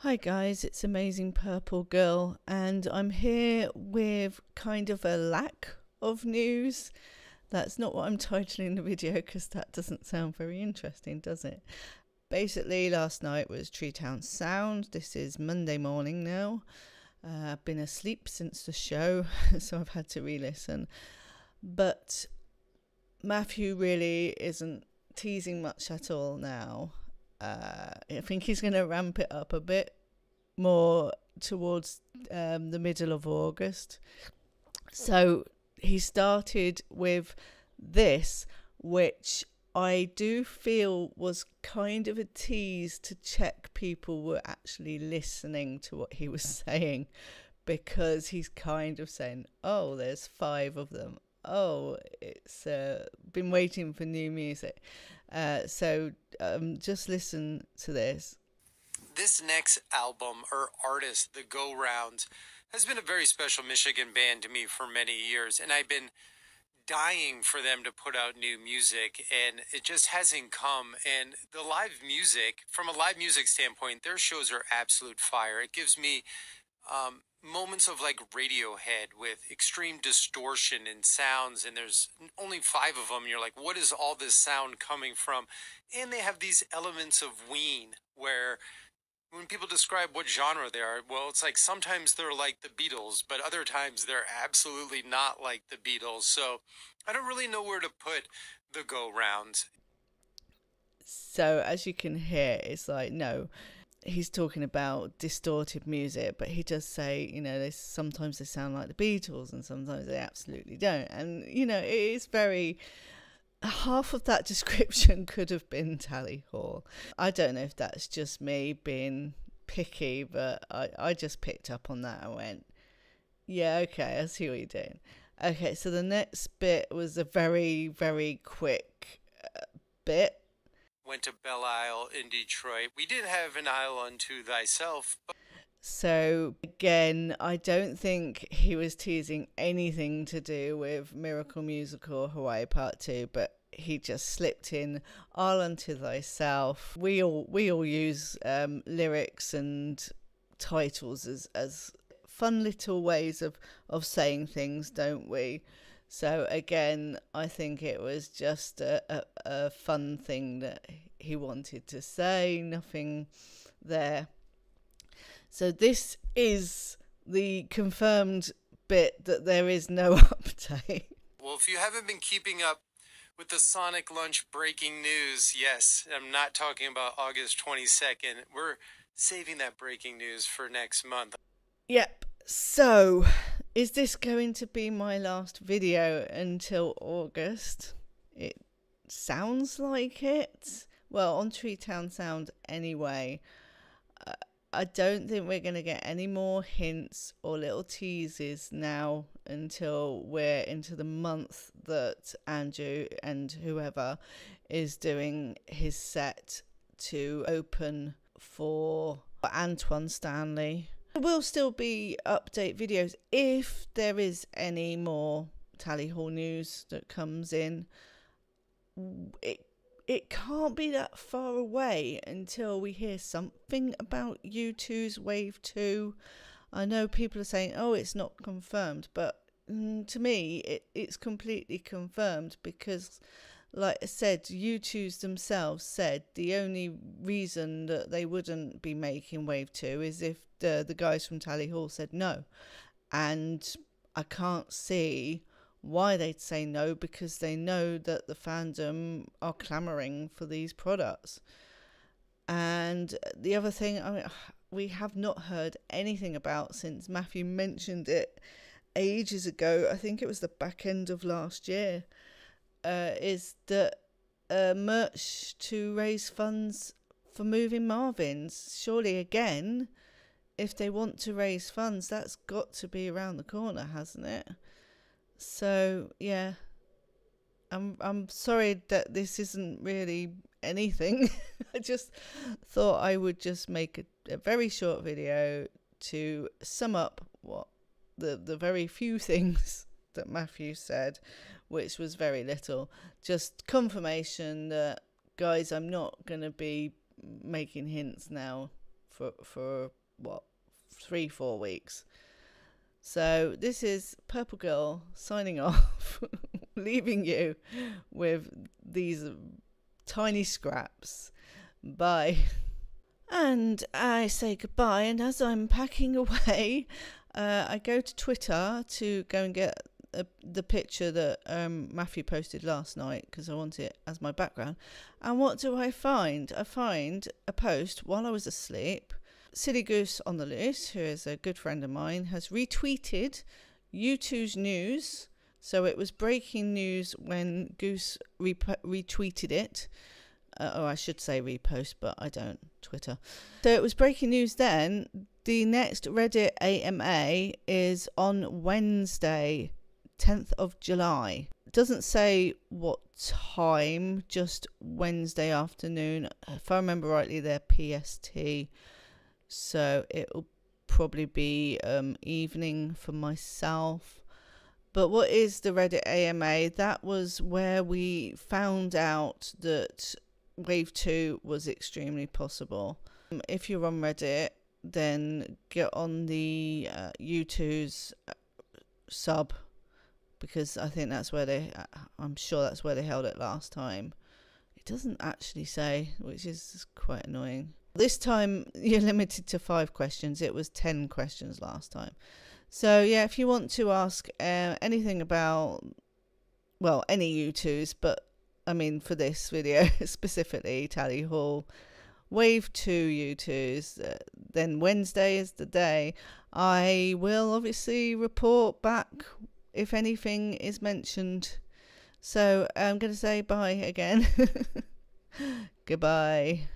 Hi guys, it's Amazing Purple Girl, and I'm here with kind of a lack of news. That's not what I'm titling the video because that doesn't sound very interesting, does it? Basically, last night was Treetown Sound. This is Monday morning now. I've been asleep since the show, so I've had to re-listen. But Matthew really isn't teasing much at all now. I think he's going to ramp it up a bit more towards the middle of August. So he started with this, which I do feel was kind of a tease to check people were actually listening to what he was saying, because he's kind of saying, oh, there's 5 of them. Oh, it's been waiting for new music. So just listen to this. This next album or artist, The Go Round, has been a very special Michigan band to me for many years, and I've been dying for them to put out new music, and it just hasn't come. And the live music, from a live music standpoint, their shows are absolute fire. It gives me moments of like Radiohead with extreme distortion and sounds, and there's only 5 of them. You're like, what is all this sound coming from? And they have these elements of Ween, where when people describe what genre they are, well, it's like sometimes they're like the Beatles, but other times they're absolutely not like the Beatles. So I don't really know where to put The Go Round. So as you can hear, it's like, no, he's talking about distorted music, but he does say, you know, sometimes they sound like the Beatles and sometimes they absolutely don't. And, you know, it is very... half of that description could have been Tally Hall. I don't know if that's just me being picky, but I just picked up on that and went, yeah, okay, I see what you're doing. Okay, so the next bit was a very, very quick bit. Went to Belle Isle in Detroit. We did have an isle unto thyself. So again, I don't think he was teasing anything to do with Miracle Musical Hawaii Part 2, but he just slipped in Isle unto thyself. We all use lyrics and titles as fun little ways of saying things, don't we? So again, I think it was just a fun thing that he wanted to say, nothing there. So this is the confirmed bit that there is no update. Well, if you haven't been keeping up with the Sonic Lunch breaking news, yes, I'm not talking about August 22nd. We're saving that breaking news for next month. Yep. So is this going to be my last video until August? It sounds like it. Well, on Treetown Sound anyway. I don't think we're going to get any more hints or little teases now until we're into the month that Andrew and whoever is doing his set to open for Antoine Stanley. There will still be update videos if there is any more Tally Hall news that comes in. It can't be that far away until we hear something about Youtooz Wave 2. I know people are saying, oh, it's not confirmed, but to me, it's completely confirmed because, like I said, Youtooz themselves said the only reason that they wouldn't be making Wave 2 is if the guys from Tally Hall said no. And I can't see why they'd say no, because they know that the fandom are clamoring for these products. And the other thing, I mean, we have not heard anything about since Matthew mentioned it ages ago. I think it was the back end of last year. Is that merch to raise funds for Moving Marvins? Surely again, if they want to raise funds, that's got to be around the corner, hasn't it? So yeah, I'm sorry that this isn't really anything. I just thought I would just make a very short video to sum up what the very few things that Matthew said, which was very little. Just confirmation that, guys, I'm not going to be making hints now for what, 3-4 weeks. So this is Purple Girl signing off, leaving you with these tiny scraps. Bye. And I say goodbye, and as I'm packing away, I go to Twitter to go and get the picture that Matthew posted last night, because I want it as my background. And what do I find? I find a post while I was asleep. Silly Goose on the Loose, who is a good friend of mine, has retweeted Youtooz news. So it was breaking news when Goose retweeted it. Or I should say repost, but I don't Twitter. So it was breaking news then. The next Reddit AMA is on Wednesday, 10th of July. It doesn't say what time, just Wednesday afternoon. If I remember rightly, they're PST. So it'll probably be evening for myself. But what is the Reddit AMA? That was where we found out that Wave 2 was extremely possible. If you're on Reddit, then get on the Youtooz sub, because I think that's where I'm sure that's where they held it last time. It doesn't actually say, which is quite annoying. This time you're limited to 5 questions. It was 10 questions last time. So yeah, if you want to ask anything about, well, any Youtooz, but I mean, for this video specifically, Tally Hall, Wave 2 Youtooz, then Wednesday is the day. I will obviously report back if anything is mentioned. So I'm going to say bye again. Goodbye.